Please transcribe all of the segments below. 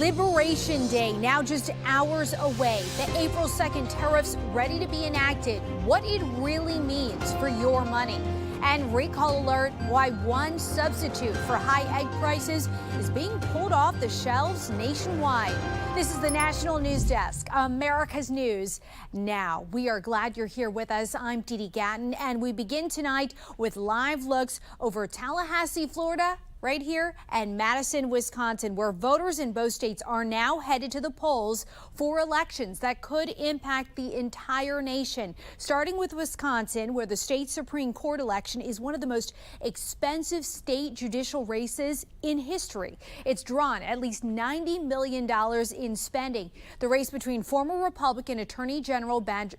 Liberation Day now just hours away. The April 2nd tariffs ready to be enacted. What it really means for your money. And recall alert, why one substitute for high egg prices is being pulled off the shelves nationwide. This is the National News Desk, America's News Now. We are glad you're here with us. I'm Dee Dee Gatton, and we begin tonight with live looks over Tallahassee, Florida, right here, and Madison, Wisconsin, where voters in both states are now headed to the polls for elections that could impact the entire nation. Starting with Wisconsin, where the state Supreme Court election is one of the most expensive state judicial races in history. It's drawn at least $90 million in spending. The race between former Republican Attorney General Brad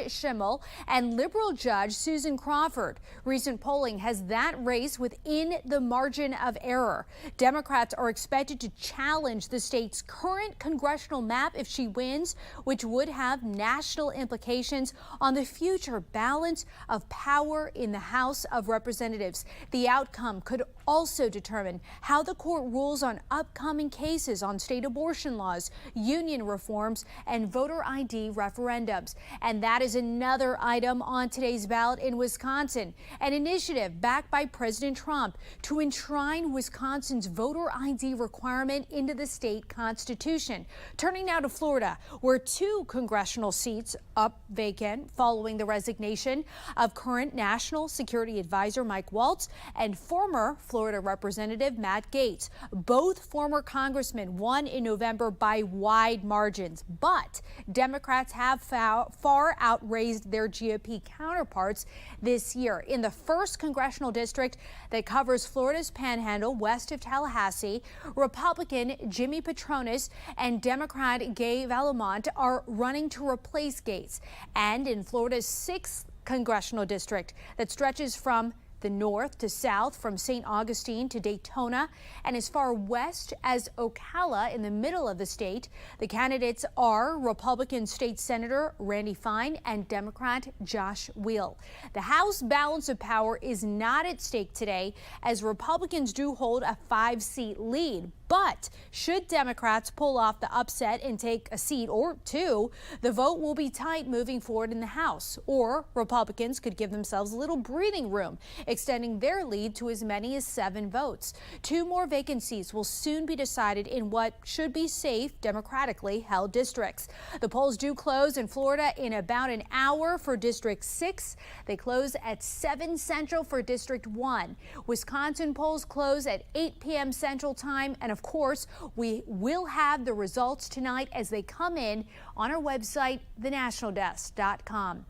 Schimmel and liberal judge Susan Crawford. Recent polling has that race within the margin of error. Democrats are expected to challenge the state's current congressional map if she wins, which would have national implications on the future balance of power in the House of Representatives. The outcome could also determine how the court rules on upcoming cases on state abortion laws, union reforms, and voter ID referendums. And that is another item on today's ballot in Wisconsin, an initiative backed by President Trump to enshrine Wisconsin's voter ID requirement into the state constitution. Turning now to Florida, where 2 congressional seats up vacant following the resignation of current National Security Advisor Mike Waltz and former Florida Representative Matt Gaetz. Both former congressmen won in November by wide margins, but Democrats have far outraised their GOP counterparts this year. In the 1st congressional district that covers Florida's Panhandle west of Tallahassee, Republican Jimmy Patronis and Democrat Gay Vallemont are running to replace Gaetz. And in Florida's 6th congressional district that stretches from the north to south, from St. Augustine to Daytona, and as far west as Ocala in the middle of the state, the candidates are Republican State Senator Randy Fine and Democrat Josh Weil. The House balance of power is not at stake today, as Republicans do hold a 5-seat lead. But should Democrats pull off the upset and take a seat or 2, the vote will be tight moving forward in the House. Or Republicans could give themselves a little breathing room, extending their lead to as many as 7 votes. 2 more vacancies will soon be decided in what should be safe, democratically held districts. The polls do close in Florida in about an hour for District 6. They close at 7 Central for District 1. Wisconsin polls close at 8 p.m. Central Time, and of course, we will have the results tonight as they come in on our website, thenationaldesk.com.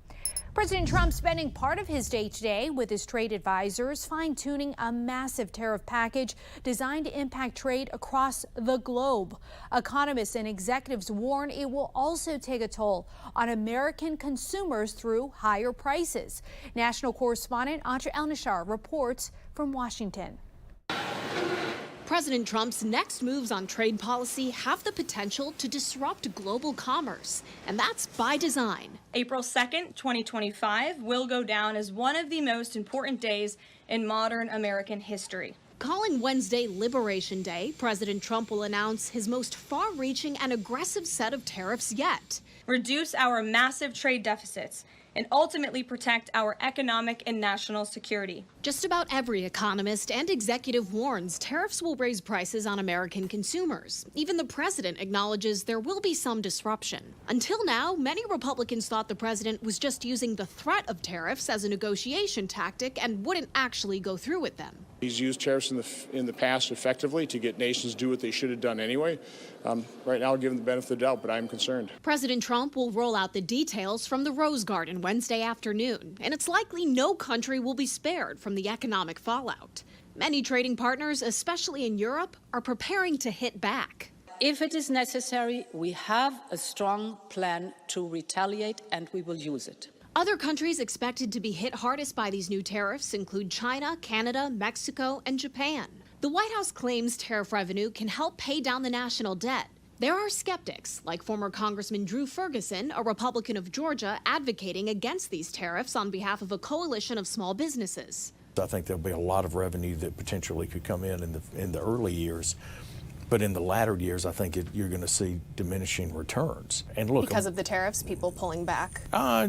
President Trump spending part of his day today with his trade advisors, fine-tuning a massive tariff package designed to impact trade across the globe. Economists and executives warn it will also take a toll on American consumers through higher prices. National correspondent Atra El-Nashar reports from Washington. President Trump's next moves on trade policy have the potential to disrupt global commerce, and that's by design. April 2nd, 2025 will go down as one of the most important days in modern American history. Calling Wednesday Liberation Day, President Trump will announce his most far-reaching and aggressive set of tariffs yet. Reduce our massive trade deficits and ultimately protect our economic and national security. Just about every economist and executive warns tariffs will raise prices on American consumers. Even the president acknowledges there will be some disruption. Until now, many Republicans thought the president was just using the threat of tariffs as a negotiation tactic and wouldn't actually go through with them. He's used tariffs in the past effectively to get nations do what they should have done anyway. Right now, I'll give him the benefit of the doubt, but I'm concerned. President Trump will roll out the details from the Rose Garden Wednesday afternoon, and it's likely no country will be spared from the economic fallout. Many trading partners, especially in Europe, are preparing to hit back. If it is necessary, we have a strong plan to retaliate, and we will use it. Other countries expected to be hit hardest by these new tariffs include China, Canada, Mexico, and Japan. The White House claims tariff revenue can help pay down the national debt. There are skeptics, like former Congressman Drew Ferguson, a Republican of Georgia, advocating against these tariffs on behalf of a coalition of small businesses. I think there'll be a lot of revenue that potentially could come in the early years But in the latter years, I think you're going to see diminishing returns. And look, because of the tariffs, people pulling back?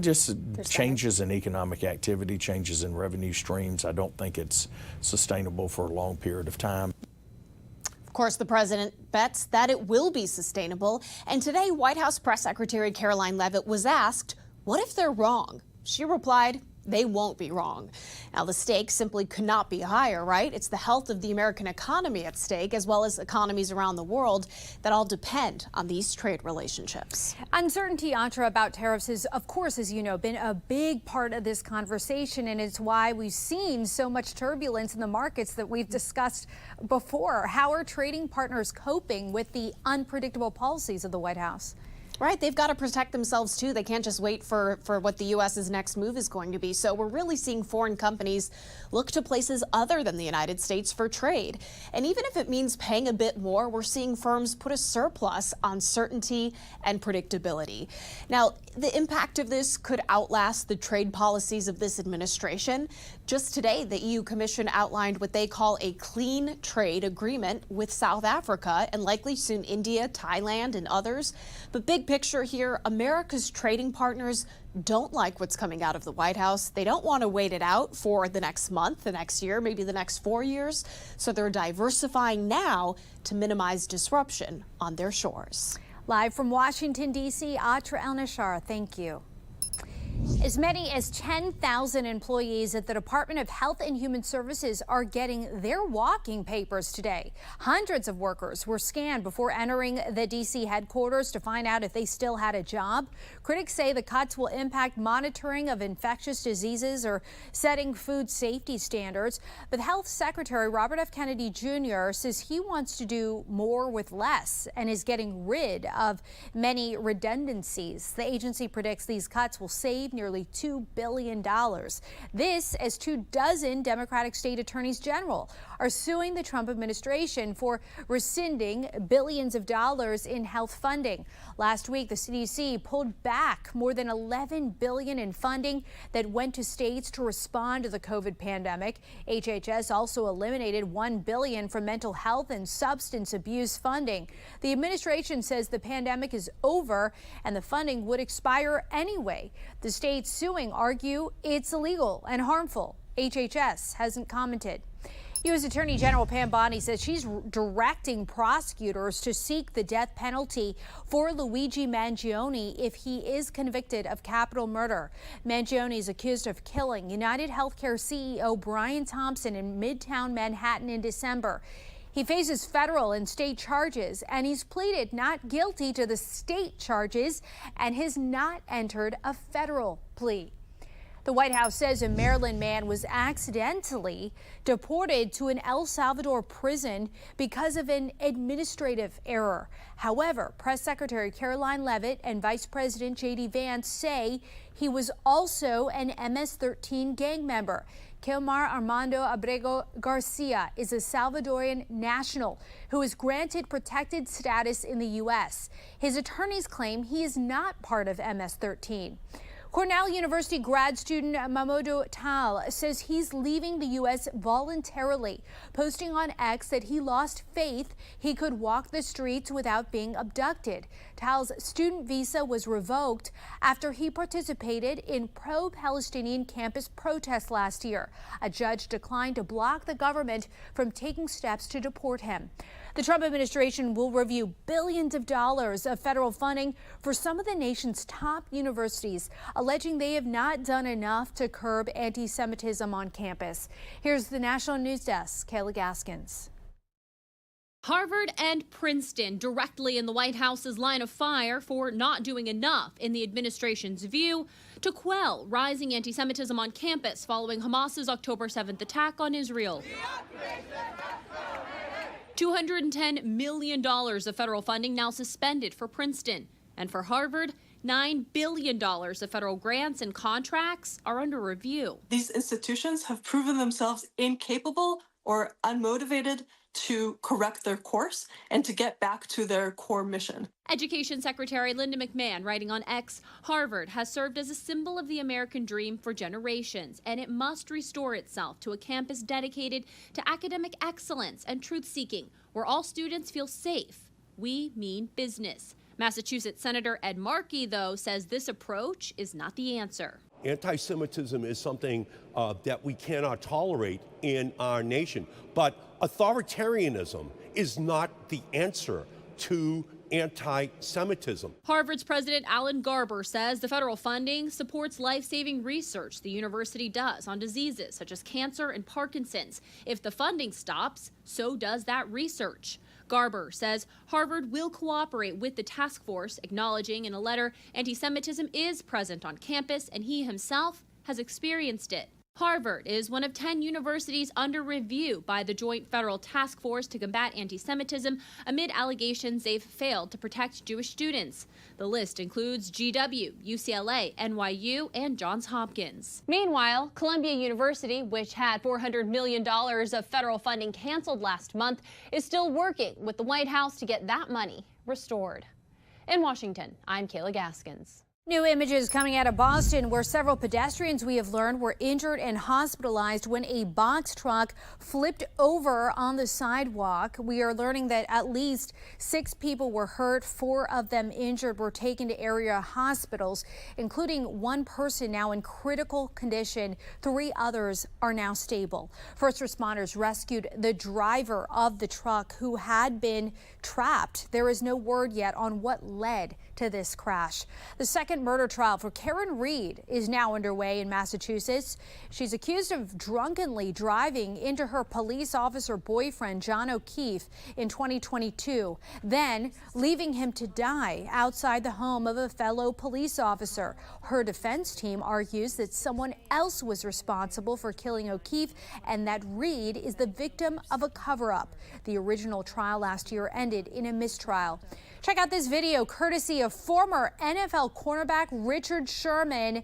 Just changes in economic activity, changes in revenue streams. I don't think it's sustainable for a long period of time. Of course, the president bets that it will be sustainable. And today, White House Press Secretary Caroline Leavitt was asked, what if they're wrong? She replied, they won't be wrong. Now, the stakes simply could not be higher, right? It's the health of the American economy at stake, as well as economies around the world that all depend on these trade relationships. Uncertainty, Atra, about tariffs is, of course, as you know, been a big part of this conversation, and it's why we've seen so much turbulence in the markets that we've discussed before. How are trading partners coping with the unpredictable policies of the White House? Right, they've got to protect themselves too. They can't just wait for what the U.S.'s next move is going to be. So we're really seeing foreign companies look to places other than the United States for trade. And even if it means paying a bit more, we're seeing firms put a surplus on certainty and predictability. Now, the impact of this could outlast the trade policies of this administration. Just today, the EU Commission outlined what they call a clean trade agreement with South Africa and likely soon India, Thailand, and others. But big picture here, America's trading partners don't like what's coming out of the White House. They don't want to wait it out for the next month, the next year, maybe the next 4 years. So they're diversifying now to minimize disruption on their shores. Live from Washington, D.C., Atra El-Nashar, thank you. As many as 10,000 employees at the Department of Health and Human Services are getting their walking papers today. Hundreds of workers were scanned before entering the D.C. headquarters to find out if they still had a job. Critics say the cuts will impact monitoring of infectious diseases or setting food safety standards. But Health Secretary Robert F. Kennedy Jr. says he wants to do more with less and is getting rid of many redundancies. The agency predicts these cuts will save nearly $2 billion. This as 24 Democratic state attorneys general are suing the Trump administration for rescinding billions of dollars in health funding. Last week, the CDC pulled back more than $11 billion in funding that went to states to respond to the COVID pandemic. HHS also eliminated $1 billion from mental health and substance abuse funding. The administration says the pandemic is over and the funding would expire anyway. The states suing argue it's illegal and harmful. HHS hasn't commented. U.S. Attorney General Pam Bondi says she's directing prosecutors to seek the death penalty for Luigi Mangione if he is convicted of capital murder. Mangione is accused of killing United Healthcare CEO Brian Thompson in Midtown Manhattan in December. He faces federal and state charges, and he's pleaded not guilty to the state charges and has not entered a federal plea. The White House says a Maryland man was accidentally deported to an El Salvador prison because of an administrative error. However, Press Secretary Caroline Leavitt and Vice President J.D. Vance say he was also an MS-13 gang member. Kilmar Armando Abrego Garcia is a Salvadorian national who is granted protected status in the U.S. His attorneys claim he is not part of MS-13. Cornell University grad student Mamadou Tal says he's leaving the U.S. voluntarily, posting on X that he lost faith he could walk the streets without being abducted. Tal's student visa was revoked after he participated in pro-Palestinian campus protests last year. A judge declined to block the government from taking steps to deport him. The Trump administration will review billions of dollars of federal funding for some of the nation's top universities, alleging they have not done enough to curb anti-Semitism on campus. Here's the National News Desk, Kayla Gaskins. Harvard and Princeton directly in the White House's line of fire for not doing enough, in the administration's view, to quell rising anti-Semitism on campus following Hamas's October 7th attack on Israel. $210 million of federal funding now suspended for Princeton. And for Harvard, $9 billion of federal grants and contracts are under review. These institutions have proven themselves incapable or unmotivated to correct their course and to get back to their core mission. Education Secretary Linda McMahon writing on X, Harvard has served as a symbol of the American dream for generations, and it must restore itself to a campus dedicated to academic excellence and truth-seeking, where all students feel safe. We mean business. Massachusetts Senator Ed Markey, though, says this approach is not the answer. Anti-Semitism is something that we cannot tolerate in our nation. But authoritarianism is not the answer to anti-Semitism. Harvard's President Alan Garber says the federal funding supports life-saving research the university does on diseases such as cancer and Parkinson's. If the funding stops, so does that research. Garber says Harvard will cooperate with the task force, acknowledging in a letter anti-Semitism is present on campus and he himself has experienced it. Harvard is one of 10 universities under review by the Joint Federal Task Force to combat anti-Semitism amid allegations they've failed to protect Jewish students. The list includes GW, UCLA, NYU, and Johns Hopkins. Meanwhile, Columbia University, which had $400 million of federal funding canceled last month, is still working with the White House to get that money restored. In Washington, I'm Kayla Gaskins. New images coming out of Boston, where several pedestrians, we have learned, were injured and hospitalized when a box truck flipped over on the sidewalk. We are learning that at least 6 people were hurt, 4 of them injured, were taken to area hospitals, including 1 person now in critical condition. 3 others are now stable. First responders rescued the driver of the truck, who had been trapped. There is no word yet on what led to this crash. The second murder trial for Karen Reed is now underway in Massachusetts. She's accused of drunkenly driving into her police officer boyfriend, John O'Keefe, in 2022, then leaving him to die outside the home of a fellow police officer. Her defense team argues that someone else was responsible for killing O'Keefe and that Reed is the victim of a cover-up. The original trial last year ended in a mistrial. Check out this video courtesy of former NFL cornerback Richard Sherman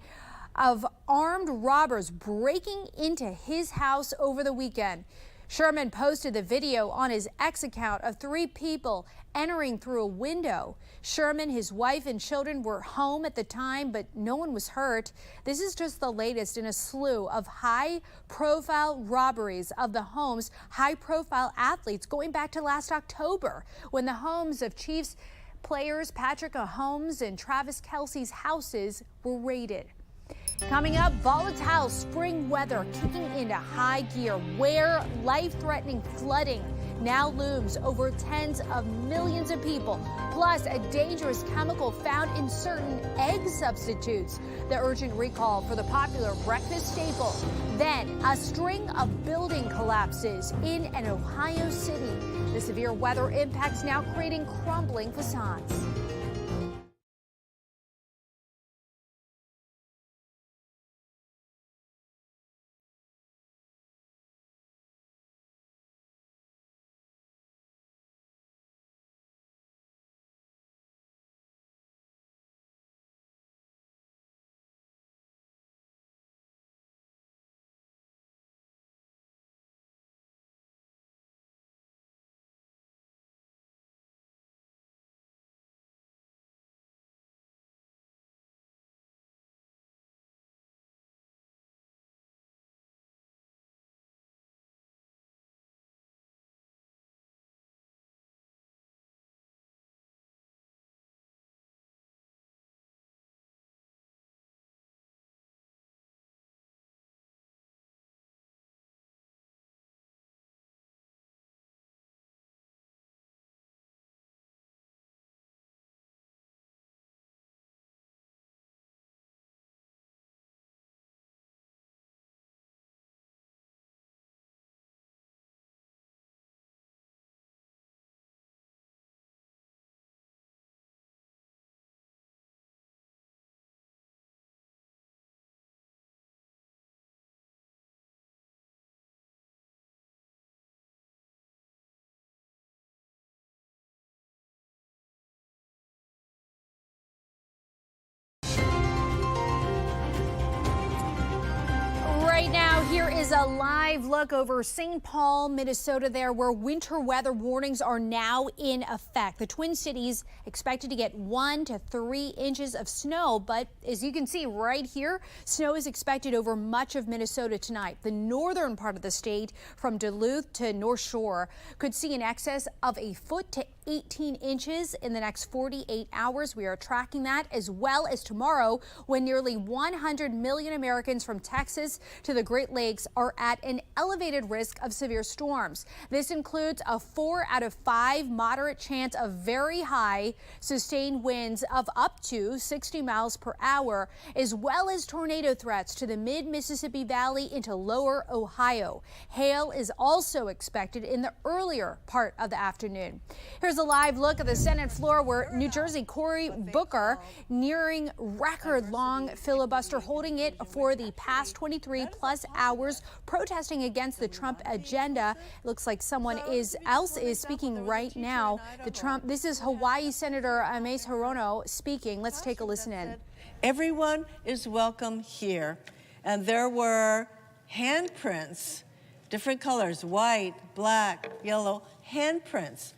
of armed robbers breaking into his house over the weekend. Sherman posted the video on his X account of 3 people entering through a window. Sherman, his wife, and children were home at the time, but no one was hurt. This is just the latest in a slew of high-profile robberies of the homes high-profile athletes going back to last October, when the homes of Chiefs players Patrick Mahomes and Travis Kelce's houses were raided. Coming up, volatile spring weather kicking into high gear, where life-threatening flooding now looms over tens of millions of people, plus a dangerous chemical found in certain egg substitutes. The urgent recall for the popular breakfast staple. Then a string of building collapses in an Ohio city. The severe weather impacts now creating crumbling facades. is a live look over St. Paul, Minnesota there, where winter weather warnings are now in effect. The Twin Cities expected to get 1 to 3 inches of snow, but as you can see right here, snow is expected over much of Minnesota tonight. The northern part of the state, from Duluth to North Shore, could see in excess of a foot to 18 inches in the next 48 hours. We are tracking that, as well as tomorrow, when nearly 100 million Americans from Texas to the Great Lakes are at an elevated risk of severe storms. This includes a 4 out of 5 moderate chance of very high sustained winds of up to 60 miles per hour, as well as tornado threats to the mid-Mississippi Valley into lower Ohio. Hail is also expected in the earlier part of the afternoon. Here's a live look at the Senate floor, where New Jersey Cory Booker nearing record-long filibuster, holding it for the past 23-plus hours, protesting against the Trump agenda. It looks like someone else is speaking right now. This is Hawaii Senator Mace Hirono speaking. Let's take a listen in. Everyone is welcome here, and there were handprints, different colors, white, black, yellow, handprints.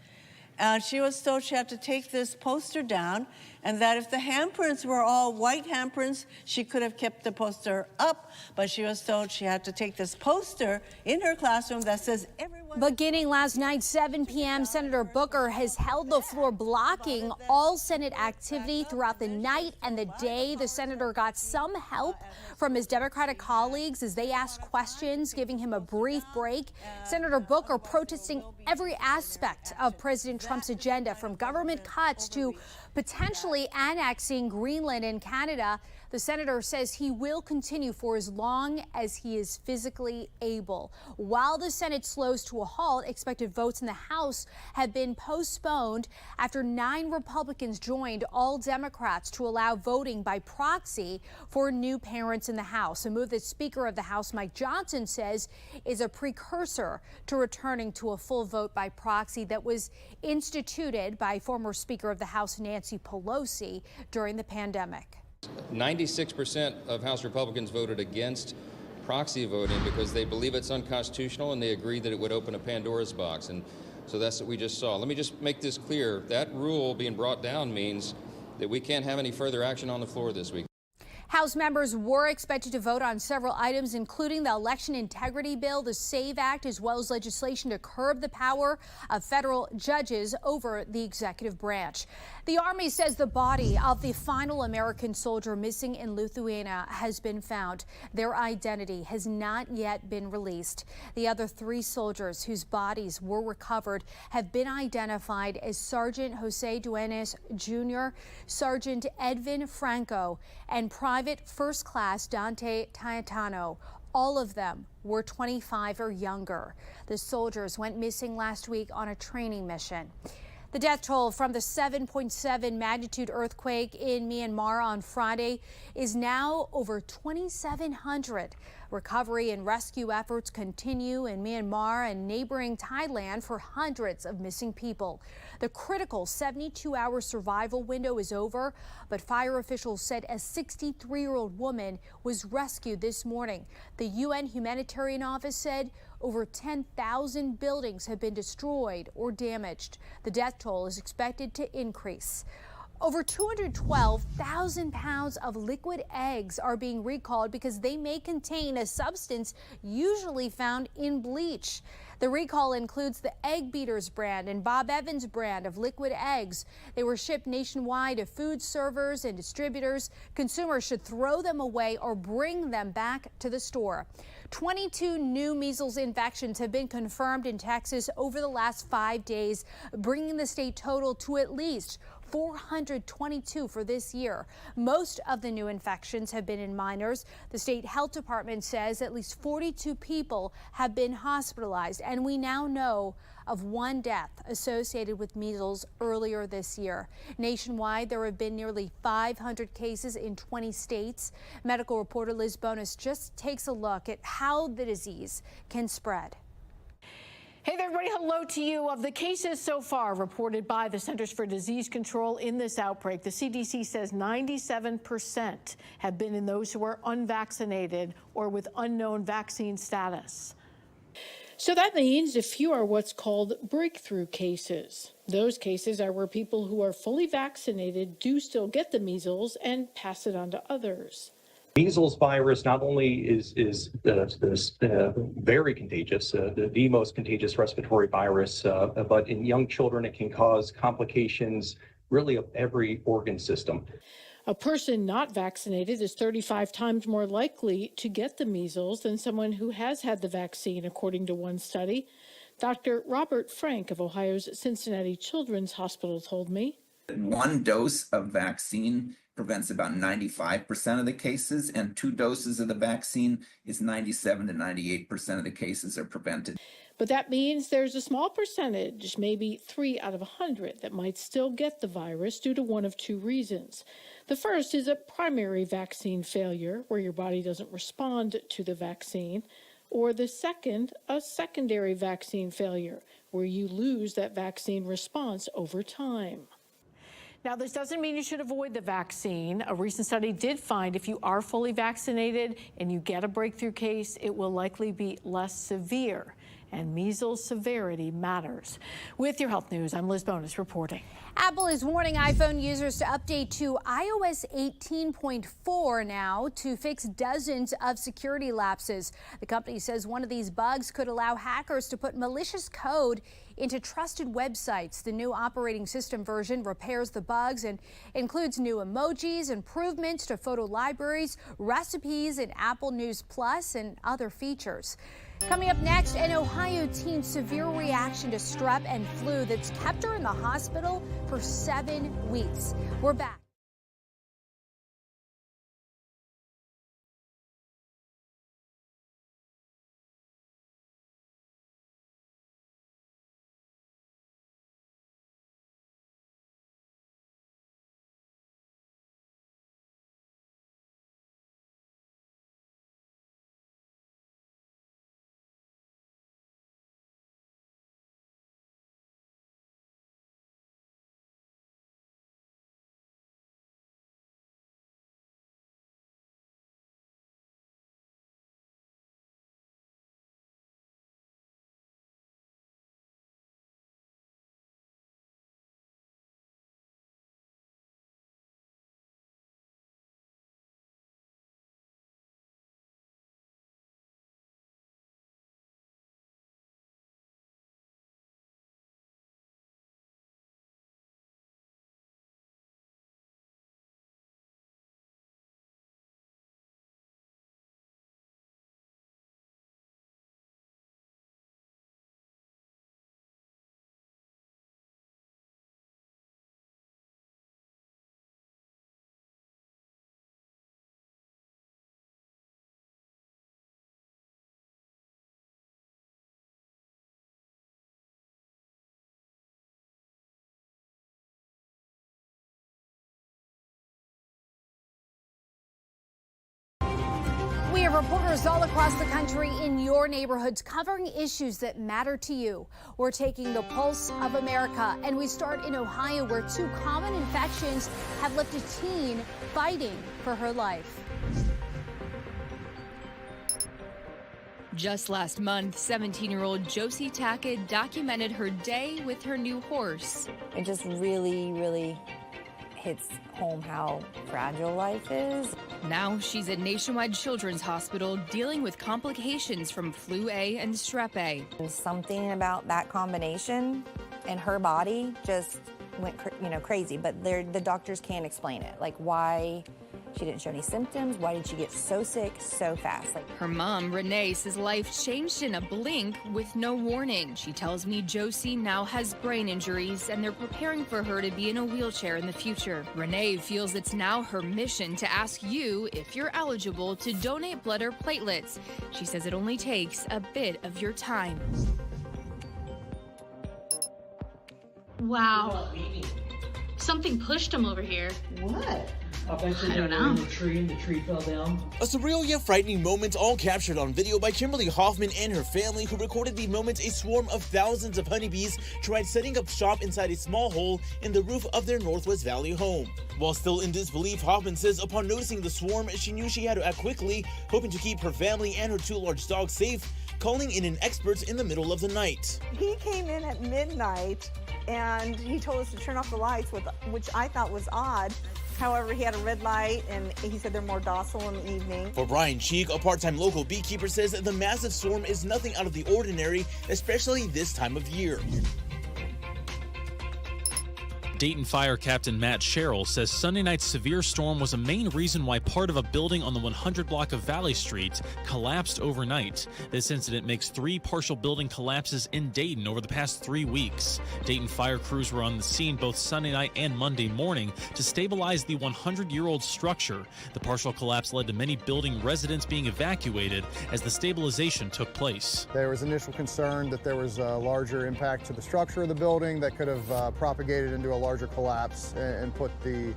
She was told she had to take this poster down, and that if the handprints were all white handprints, she could have kept the poster up, but she was told she had to take this poster in her classroom that says everyone. Beginning last night, 7 p.m., Senator Booker has held the floor, blocking all Senate activity throughout the night and the day. The senator got some help from his Democratic colleagues as they asked questions, giving him a brief break. Senator Booker protesting every aspect of President Trump's agenda, from government cuts to potentially annexing Greenland and Canada. The senator says he will continue for as long as he is physically able. While the Senate slows to a halt, expected votes in the House have been postponed after 9 Republicans joined all Democrats to allow voting by proxy for new parents in the House, a move that Speaker of the House Mike Johnson says is a precursor to returning to a full vote by proxy that was instituted by former Speaker of the House Nancy Pelosi during the pandemic. 96% of House Republicans voted against proxy voting because they believe it's unconstitutional, and they agree that it would open a Pandora's box. And so that's what we just saw. Let me just make this clear. That rule being brought down means that we can't have any further action on the floor this week. House members were expected to vote on several items, including the election integrity bill, the SAVE Act, as well as legislation to curb the power of federal judges over the executive branch. The Army says the body of the final American soldier missing in Lithuania has been found. Their identity has not yet been released. The other 3 soldiers whose bodies were recovered have been identified as Sergeant Jose Duenas Jr., Sergeant Edvin Franco, and Private First Class Dante Tayetano. All of them were 25 or younger. The soldiers went missing last week on a training mission. The death toll from the 7.7 magnitude earthquake in Myanmar on Friday is now over 2,700. Recovery and rescue efforts continue in Myanmar and neighboring Thailand for hundreds of missing people. The critical 72-hour survival window is over, but fire officials said a 63-year-old woman was rescued this morning. The UN Humanitarian Office said over 10,000 buildings have been destroyed or damaged. The death toll is expected to increase. Over 212,000 pounds of liquid eggs are being recalled because they may contain a substance usually found in bleach. The recall includes the Egg Beaters brand and Bob Evans brand of liquid eggs. They were shipped nationwide to food servers and distributors. Consumers should throw them away or bring them back to the store. 22 new measles infections have been confirmed in Texas over the last 5 days, bringing the state total to at least 422 for this year. Most of the new infections have been in minors. The state health department says at least 42 people have been hospitalized, and we now know of 1 death associated with measles earlier this year. Nationwide, there have been nearly 500 cases in 20 states. Medical reporter Liz Bonus just takes a look at how the disease can spread. Hey there, everybody. Hello to you. Of the cases so far reported by the Centers for Disease Control in this outbreak, the CDC says 97% have been in those who are unvaccinated or with unknown vaccine status. So that means a few are what's called breakthrough cases. Those cases are where people who are fully vaccinated do still get the measles and pass it on to others. Measles virus not only is very contagious, the most contagious respiratory virus, but in young children it can cause complications really of every organ system. A person not vaccinated is 35 times more likely to get the measles than someone who has had the vaccine, according to one study. Dr. Robert Frank of Ohio's Cincinnati Children's Hospital told me. One dose of vaccine prevents about 95% of the cases, and 2 doses of the vaccine is 97 to 98% of the cases are prevented. But that means there's a small percentage, maybe 3 out of 100, that might still get the virus due to one of 2 reasons. The first is a primary vaccine failure, where your body doesn't respond to the vaccine, or the second, a secondary vaccine failure, where you lose that vaccine response over time. Now, this doesn't mean you should avoid the vaccine. A recent study did find if you are fully vaccinated and you get a breakthrough case, it will likely be less severe. And measles severity matters. With your health news, I'm Liz Bonus reporting. Apple is warning iPhone users to update to iOS 18.4 now to fix dozens of security lapses. The company says one of these bugs could allow hackers to put malicious code into trusted websites. The new operating system version repairs the bugs and includes new emojis, improvements to photo libraries, recipes, and Apple News Plus, and other features. Coming up next, an Ohio teen's severe reaction to strep and flu that's kept her in the hospital for 7 weeks. We're back. We have reporters all across the country in your neighborhoods covering issues that matter to you. We're taking the pulse of America, and we start in Ohio, where 2 common infections have left a teen fighting for her life. Just last month, 17-year-old Josie Tackett documented her day with her new horse. It just really hits home how fragile life is. Now she's at Nationwide Children's Hospital dealing with complications from flu A and strep A. There's something about that combination and her body just went crazy, but the doctors can't explain it. Like why she didn't show any symptoms, why did she get so sick so fast? Her mom, Renee, says life changed in a blink with no warning. She tells me Josie now has brain injuries and they're preparing for her to be in a wheelchair in the future. Renee feels it's now her mission to ask you if you're eligible to donate blood or platelets. She says it only takes a bit of your time. Wow. Something pushed him over here. What? I don't know. In the tree and the tree fell down. A surreal yet frightening moment, all captured on video by Kimberly Hoffman and her family, who recorded the moment a swarm of thousands of honeybees tried setting up shop inside a small hole in the roof of their Northwest Valley home. While still in disbelief, Hoffman says upon noticing the swarm, she knew she had to act quickly, hoping to keep her family and her 2 large dogs safe, calling in an expert in the middle of the night. He came in at midnight and he told us to turn off the lights, which I thought was odd. However, he had a red light, and he said they're more docile in the evening. For Brian Cheek, a part-time local beekeeper, says the massive swarm is nothing out of the ordinary, especially this time of year. Dayton Fire Captain Matt Sherrill says Sunday night's severe storm was a main reason why part of a building on the 100 block of Valley Street collapsed overnight. This incident makes 3 partial building collapses in Dayton over the past 3 weeks. Dayton fire crews were on the scene both Sunday night and Monday morning to stabilize the 100-year-old structure. The partial collapse led to many building residents being evacuated as the stabilization took place. There was initial concern that there was a larger impact to the structure of the building that could have propagated into a larger collapse and put the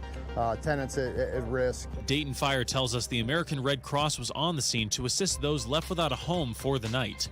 tenants at risk. Dayton Fire tells us the American Red Cross was on the scene to assist those left without a home for the night.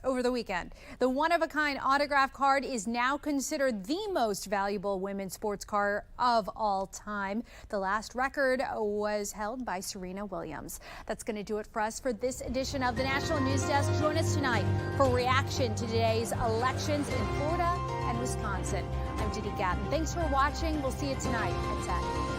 Over the weekend, the one-of-a-kind autograph card is now considered the most valuable women's sports car of all time. The last record was held by Serena Williams. That's going to do it for us for this edition of the National News Desk. Join us tonight for reaction to today's elections in Florida and Wisconsin. I'm Didi Gatton. Thanks for watching. We'll see you tonight at 10.